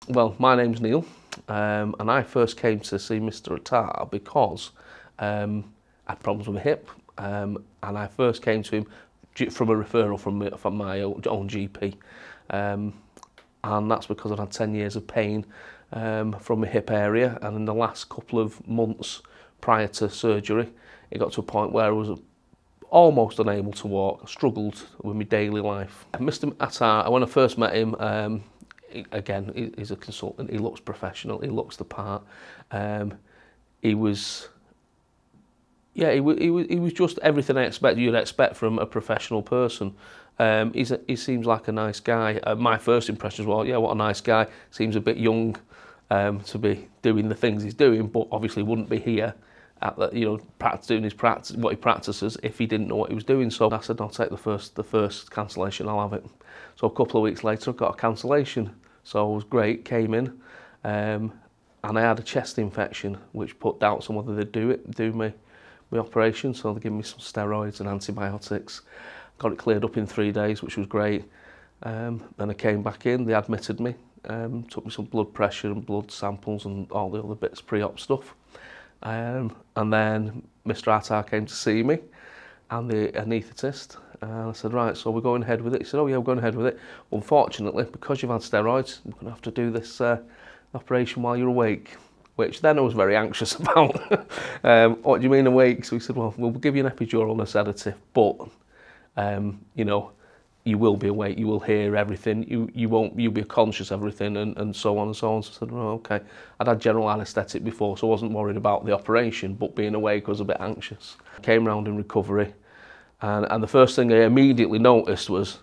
Well, my name's Neil, and I first came to see Mr. Attar because I had problems with my hip, and I first came to him from a referral from my own GP, and that's because I'd had 10 years of pain from my hip area, and in the last couple of months prior to surgery, it got to a point where I was almost unable to walk. I struggled with my daily life. Mr. Attar, when I first met him, again, he's a consultant. He looks professional. He looks the part. He was just everything you'd expect from a professional person. He seems like a nice guy. My first impression was, well, yeah, what a nice guy. Seems a bit young to be doing the things he's doing, but obviously wouldn't be here at the, doing what he practices if he didn't know what he was doing. So I said, I'll take the first cancellation. I'll have it. So a couple of weeks later, I got a cancellation. So it was great. Came in, and I had a chest infection, which put doubts on whether they'd do my operation. So they gave me some steroids and antibiotics. Got it cleared up in 3 days, which was great. Then I came back in. They admitted me. Took me some blood pressure and blood samples and all the other bits, pre-op stuff. And then Mr. Attar came to see me and the anaesthetist. And I said, right, so we're going ahead with it. He said, oh yeah, we're going ahead with it. Unfortunately, because you've had steroids, we're going to have to do this operation while you're awake, which then I was very anxious about. What do you mean awake? So he said, well, we'll give you an epidural and a sedative, but, you will be awake, you will hear everything, you'll be conscious of everything, and so on and so on. So I said, oh, okay. I'd had general anaesthetic before, so I wasn't worried about the operation, but being awake I was a bit anxious. I came round in recovery, and the first thing I immediately noticed was,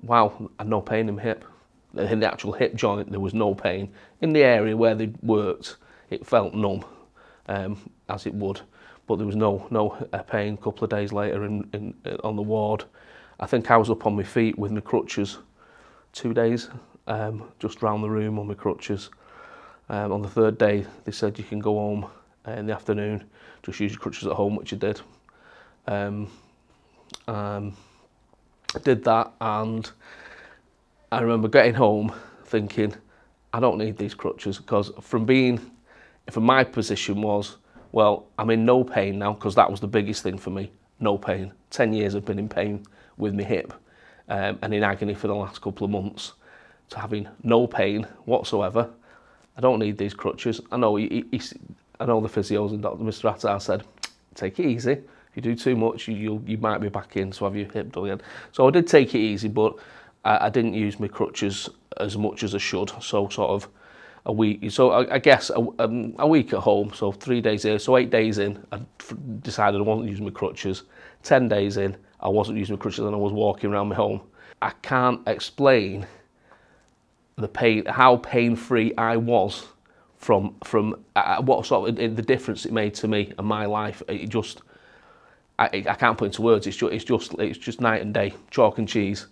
wow, I had no pain in my hip. In the actual hip joint, there was no pain. In the area where they worked, it felt numb, as it would, but there was no pain. A couple of days later on the ward, I think I was up on my feet with my crutches 2 days, just round the room on my crutches. On the third day, they said you can go home in the afternoon, just use your crutches at home, which I did. I did that, and I remember getting home thinking, I don't need these crutches, because from my position was, well, I'm in no pain now, because that was the biggest thing for me, no pain. 10 years I've been in pain with my hip, and in agony for the last couple of months, to having no pain whatsoever. I don't need these crutches. I know I know the physios and Mr. Attar said, take it easy. If you do too much, you might be back in to have your hip done again. So I did take it easy, but I didn't use my crutches as much as I should. So sort of a week. So I guess a week at home. So 3 days here. So 8 days in, I decided I wasn't using my crutches. 10 days in, I wasn't using my crutches and I was walking around my home. I can't explain the pain, how pain-free I was from what sort of the difference it made to me and my life. It just, I can't put into words. It's just night and day, chalk and cheese,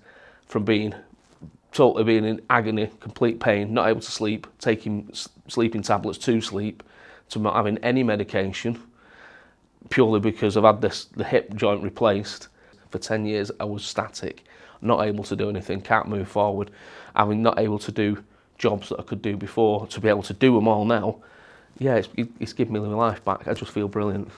from being in agony, complete pain, not able to sleep, taking sleeping tablets to sleep, to not having any medication, purely because I've had the hip joint replaced. For 10 years, I was static, not able to do anything, can't move forward, not able to do jobs that I could do before, to be able to do them all now. Yeah, it's given me my life back. I just feel brilliant.